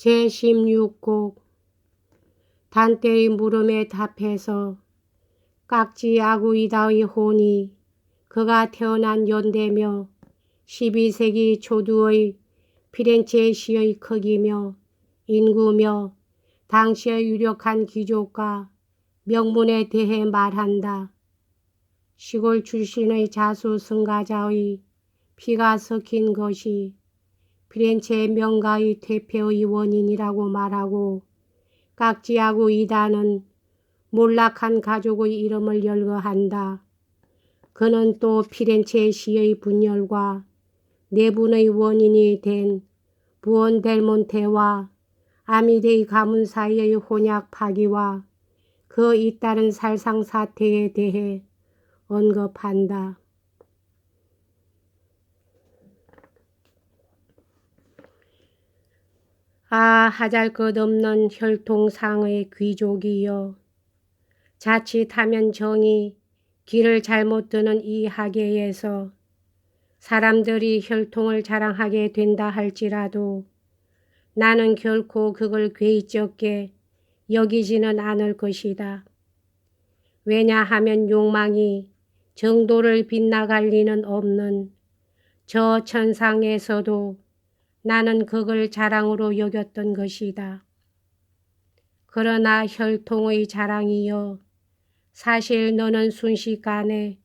제16곡 단때의 물음에 답해서 깍지 아구이다의 혼이 그가 태어난 연대며 12세기 초두의 피렌체시의 크기며 인구며 당시의 유력한 귀족과 명문에 대해 말한다. 시골 출신의 자수성가자의 피가 섞인 것이 피렌체 명가의 퇴폐의 원인이라고 말하고 깍지아구 이다는 몰락한 가족의 이름을 열거한다. 그는 또 피렌체시의 분열과 내분의 원인이 된 부온델몬테와 아미데이 가문 사이의 혼약 파기와 그 잇따른 살상사태에 대해 언급한다. 하잘것없는 혈통상의 귀족이여, 자칫하면 정이 길을 잘못 드는 이 학예에서 사람들이 혈통을 자랑하게 된다 할지라도 나는 결코 그걸 괴이적게 여기지는 않을 것이다. 왜냐하면 욕망이 정도를 빗나갈 리는 없는 저 천상에서도 나는 그걸 자랑으로 여겼던 것이다. 그러나 혈통의 자랑이여, 사실 너는 순식간에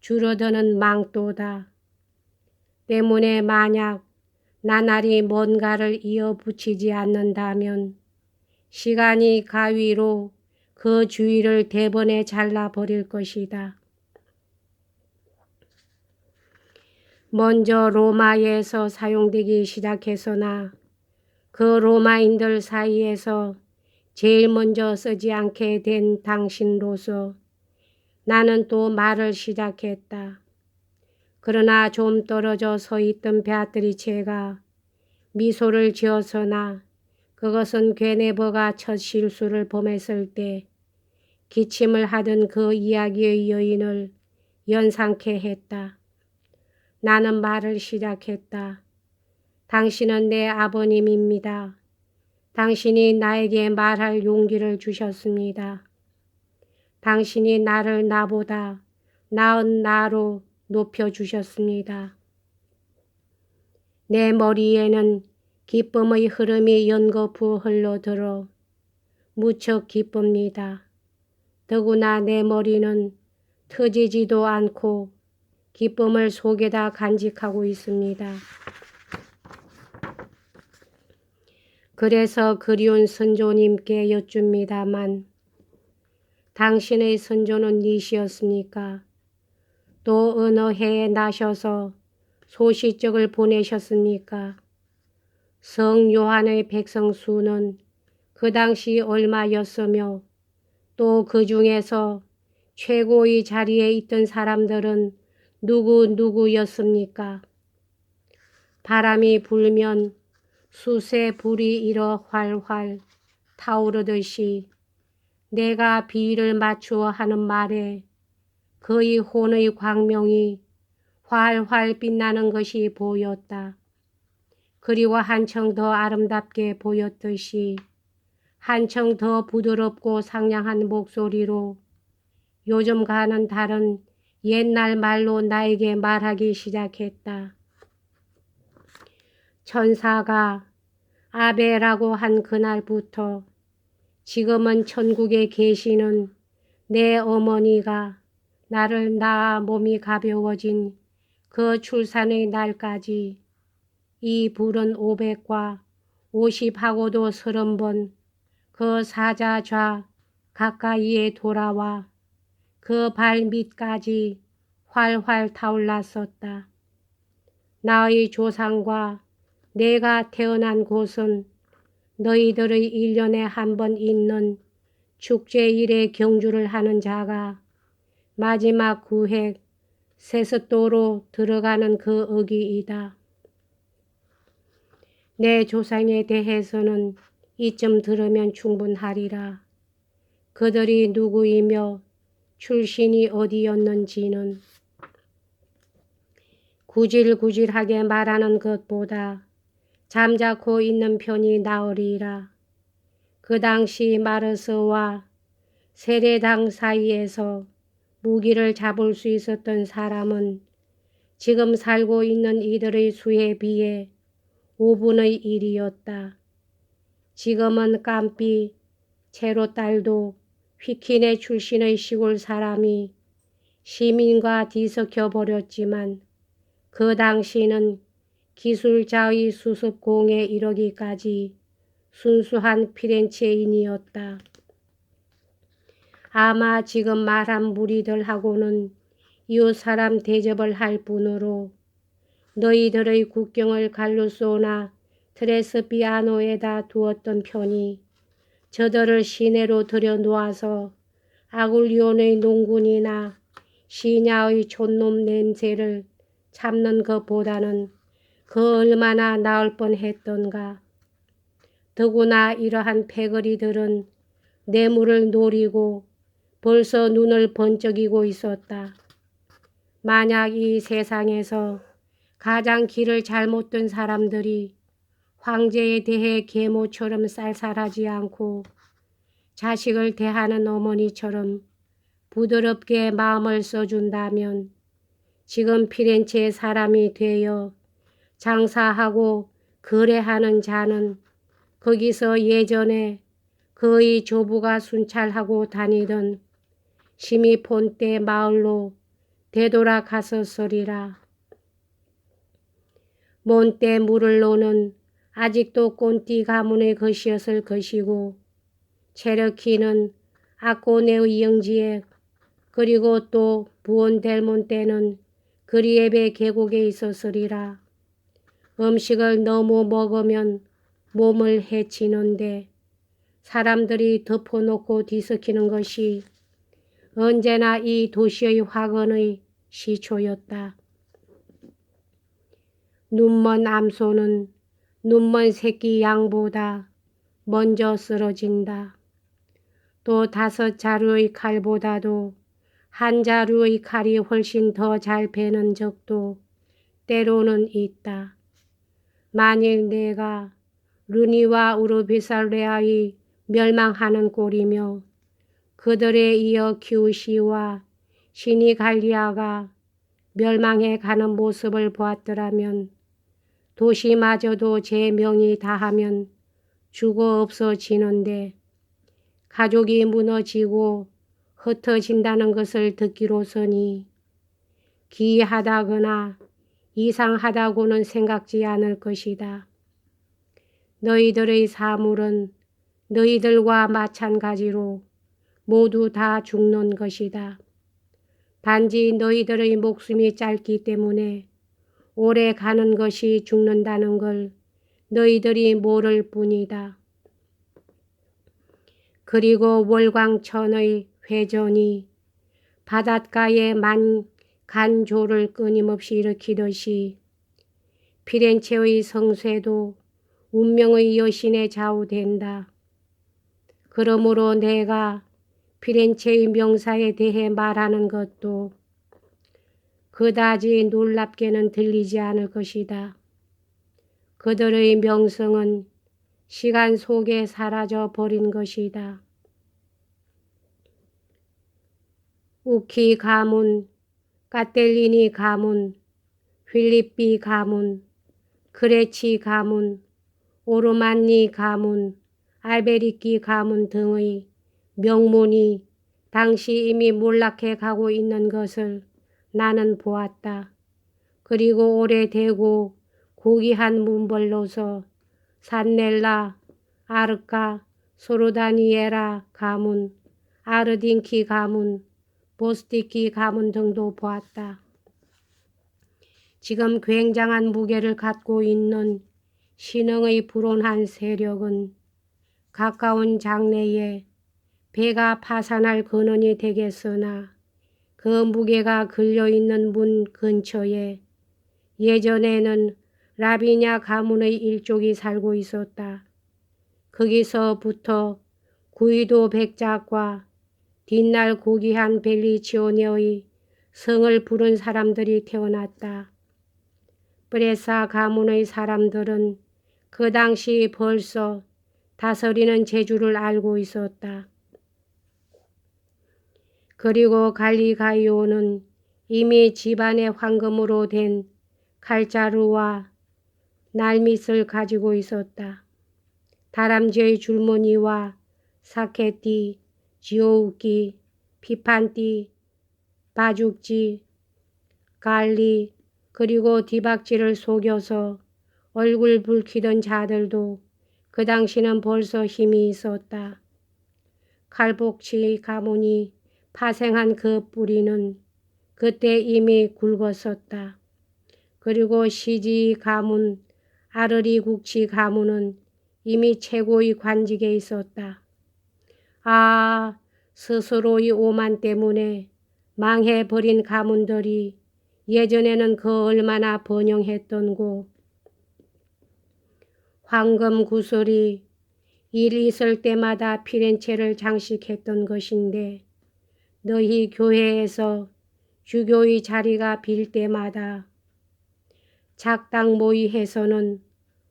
줄어드는 망토다. 때문에 만약 나날이 뭔가를 이어붙이지 않는다면 시간이 가위로 그 주위를 대번에 잘라버릴 것이다. 먼저 로마에서 사용되기 시작했으나 그 로마인들 사이에서 제일 먼저 쓰지 않게 된 당신로서 나는 또 말을 시작했다. 그러나 좀 떨어져 서 있던 베아트리체가 미소를 지었으나 그것은 괴네버가 첫 실수를 범했을 때 기침을 하던 그 이야기의 여인을 연상케 했다. 나는 말을 시작했다. 당신은 내 아버님입니다. 당신이 나에게 말할 용기를 주셨습니다. 당신이 나를 나보다 나은 나로 높여주셨습니다. 내 머리에는 기쁨의 흐름이 연거푸 흘러들어 무척 기쁩니다. 더구나 내 머리는 터지지도 않고 기쁨을 속에다 간직하고 있습니다. 그래서 그리운 선조님께 여쭙니다만 당신의 선조는 니시였습니까? 또 어느 해에 나셔서 소시적을 보내셨습니까? 성 요한의 백성 수는 그 당시 얼마였으며 또 그 중에서 최고의 자리에 있던 사람들은 누구였습니까? 바람이 불면 숯에 불이 일어 활활 타오르듯이 내가 비위를 맞추어 하는 말에 그의 혼의 광명이 활활 빛나는 것이 보였다. 그리고 한층 더 아름답게 보였듯이 한층 더 부드럽고 상냥한 목소리로 요즘과는 다른 옛날 말로 나에게 말하기 시작했다. 천사가 아베라고 한 그날부터 지금은 천국에 계시는 내 어머니가 나를 낳아 몸이 가벼워진 그 출산의 날까지 이 불은 500과 50하고도 30번 그 사자좌 가까이에 돌아와 그 발밑까지 활활 타올랐었다. 나의 조상과 내가 태어난 곳은 너희들의 1년에 한 번 있는 축제일에 경주를 하는 자가 마지막 구획 세습도로 들어가는 그 어귀이다. 내 조상에 대해서는 이쯤 들으면 충분하리라. 그들이 누구이며 출신이 어디였는지는 구질구질하게 말하는 것보다 잠자코 있는 편이 나으리라. 그 당시 마르스와 세례당 사이에서 무기를 잡을 수 있었던 사람은 지금 살고 있는 이들의 수에 비해 5분의 1이었다. 지금은 깜삐 체로딸도 휘키네 출신의 시골 사람이 시민과 뒤섞여 버렸지만 그 당시는 기술자의 수습공에 이르기까지 순수한 피렌체인이었다. 아마 지금 말한 무리들하고는 이웃 사람 대접을 할 뿐으로 너희들의 국경을 갈루소나 트레스피아노에다 두었던 편이 저들을 시내로 들여놓아서 아굴리온의 농군이나 시냐의 촌놈 냄새를 참는 것보다는 그 얼마나 나을 뻔했던가. 더구나 이러한 패거리들은 뇌물을 노리고 벌써 눈을 번쩍이고 있었다. 만약 이 세상에서 가장 길을 잘못 든 사람들이 황제에 대해 계모처럼 쌀쌀하지 않고 자식을 대하는 어머니처럼 부드럽게 마음을 써준다면 지금 피렌체의 사람이 되어 장사하고 거래하는 자는 거기서 예전에 그의 조부가 순찰하고 다니던 시미폰떼 마을로 되돌아갔었으리라. 몬떼 무를로는 아직도 꼰띠 가문의 것이었을 것이고 체르키는 아꼬네의 영지에 그리고 또 부온델몬떼는 그리에베 계곡에 있었으리라. 음식을 너무 먹으면 몸을 해치는데 사람들이 덮어놓고 뒤섞이는 것이 언제나 이 도시의 화근의 시초였다. 눈먼 암소는 눈먼 새끼 양보다 먼저 쓰러진다. 또 5자루의 칼보다도 1자루의 칼이 훨씬 더 잘 베는 적도 때로는 있다. 만일 내가 루니와 우르비살레아의 멸망하는 꼴이며 그들에 이어 키우시와 시니갈리아가 멸망해 가는 모습을 보았더라면 도시마저도 제 명이 다하면 죽어 없어지는데 가족이 무너지고 흩어진다는 것을 듣기로서니 기이하다거나 이상하다고는 생각지 않을 것이다. 너희들의 사물은 너희들과 마찬가지로 모두 다 죽는 것이다. 단지 너희들의 목숨이 짧기 때문에 오래 가는 것이 죽는다는 걸 너희들이 모를 뿐이다. 그리고 월광천의 회전이 바닷가에 간조를 끊임없이 일으키듯이 피렌체의 성쇠도 운명의 여신에 좌우된다. 그러므로 내가 피렌체의 명사에 대해 말하는 것도 그다지 놀랍게는 들리지 않을 것이다. 그들의 명성은 시간 속에 사라져 버린 것이다. 우키 가문, 까텔리니 가문, 필리삐 가문, 그레치 가문, 오르만니 가문, 알베리키 가문 등의 명문이 당시 이미 몰락해 가고 있는 것을 나는 보았다. 그리고 오래되고 고귀한 문벌로서 산넬라, 아르카, 소르다니에라 가문, 아르딘키 가문, 보스티키 가문 등도 보았다. 지금 굉장한 무게를 갖고 있는 신흥의 불온한 세력은 가까운 장래에 배가 파산할 근원이 되겠으나 그 무게가 걸려있는 문 근처에 예전에는 라비냐 가문의 일족이 살고 있었다. 거기서부터 구이도 백작과 뒷날 고귀한 벨리치오네의 성을 부른 사람들이 태어났다. 브레사 가문의 사람들은 그 당시 벌써 다스리는 재주를 알고 있었다. 그리고 갈리가이오는 이미 집안의 황금으로 된 칼자루와 날밑을 가지고 있었다. 다람쥐의 줄무늬와 사케띠, 지오우기, 피판띠, 바죽지, 갈리, 그리고 뒤박지를 속여서 얼굴 붉히던 자들도 그 당시는 벌써 힘이 있었다. 칼복치 가문이 파생한 그 뿌리는 그때 이미 굵었었다. 그리고 시지 가문, 아르리 국치 가문은 이미 최고의 관직에 있었다. 아, 스스로의 오만 때문에 망해버린 가문들이 예전에는 그 얼마나 번영했던고. 황금 구슬이 일 있을 때마다 피렌체를 장식했던 것인데 너희 교회에서 주교의 자리가 빌 때마다 작당 모의해서는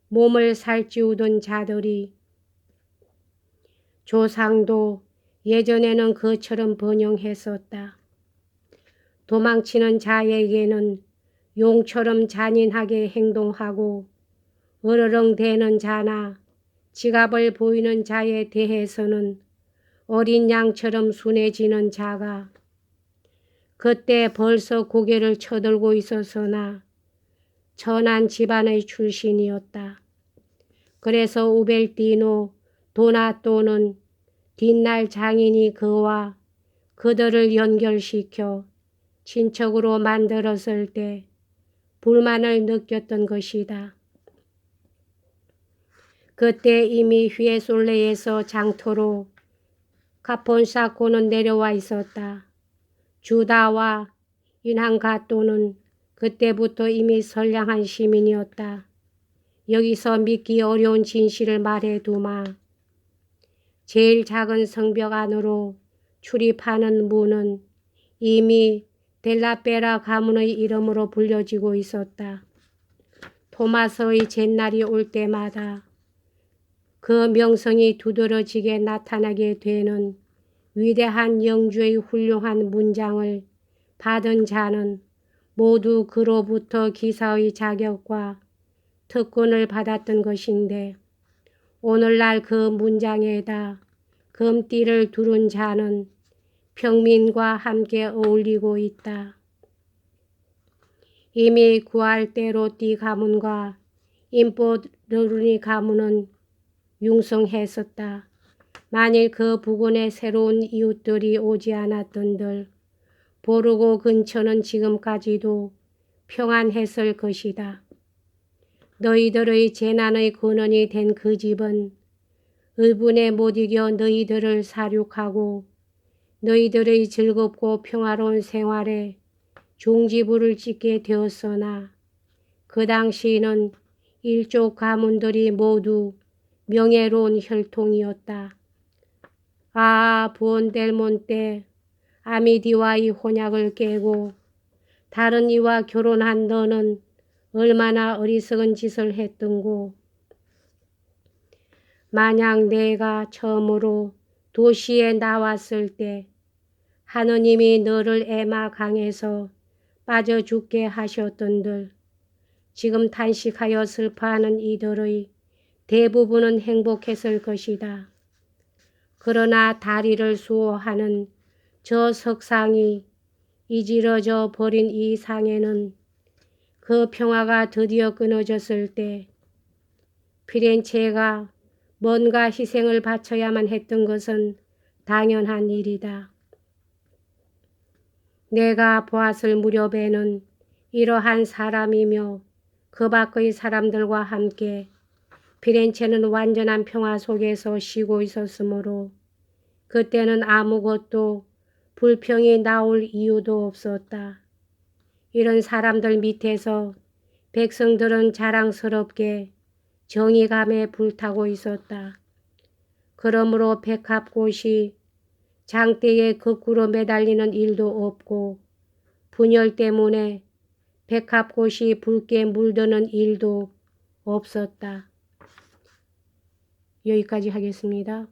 몸을 살찌우던 자들이 조상도 예전에는 그처럼 번영했었다. 도망치는 자에게는 용처럼 잔인하게 행동하고 으르렁대는 자나 지갑을 보이는 자에 대해서는 어린 양처럼 순해지는 자가 그때 벌써 고개를 쳐들고 있었으나 천한 집안의 출신이었다. 그래서 우벨티노 도나또는 뒷날 장인이 그와 그들을 연결시켜 친척으로 만들었을 때 불만을 느꼈던 것이다. 그때 이미 휘에솔레에서 장터로 카폰사코는 내려와 있었다. 주다와 인한가또는 그때부터 이미 선량한 시민이었다. 여기서 믿기 어려운 진실을 말해두마. 제일 작은 성벽 안으로 출입하는 문은 이미 델라페라 가문의 이름으로 불려지고 있었다. 토마스의 잿날이 올 때마다 그 명성이 두드러지게 나타나게 되는 위대한 영주의 훌륭한 문장을 받은 자는 모두 그로부터 기사의 자격과 특권을 받았던 것인데 오늘날 그 문장에다 금띠를 두른 자는 평민과 함께 어울리고 있다. 이미 구알테로띠 가문과 임포르니 가문은 융성했었다. 만일 그 부근에 새로운 이웃들이 오지 않았던들 보르고 근처는 지금까지도 평안했을 것이다. 너희들의 재난의 근원이 된 그 집은 의분에 못 이겨 너희들을 사륙하고 너희들의 즐겁고 평화로운 생활에 종지부를 찍게 되었으나 그 당시에는 일족 가문들이 모두 명예로운 혈통이었다. 아, 부온델몬테 아미디와의 혼약을 깨고 다른 이와 결혼한 너는 얼마나 어리석은 짓을 했던고. 만약 내가 처음으로 도시에 나왔을 때 하느님이 너를 에마 강에서 빠져 죽게 하셨던들 지금 탄식하여 슬퍼하는 이들의 대부분은 행복했을 것이다. 그러나 다리를 수호하는 저 석상이 이지러져 버린 이 상에는 그 평화가 드디어 끊어졌을 때 피렌체가 뭔가 희생을 바쳐야만 했던 것은 당연한 일이다. 내가 보았을 무렵에는 이러한 사람이며 그 밖의 사람들과 함께 피렌체는 완전한 평화 속에서 쉬고 있었으므로 그때는 아무것도 불평이 나올 이유도 없었다. 이런 사람들 밑에서 백성들은 자랑스럽게 정의감에 불타고 있었다. 그러므로 백합꽃이 장대에 거꾸로 매달리는 일도 없고 분열 때문에 백합꽃이 붉게 물드는 일도 없었다. 여기까지 하겠습니다.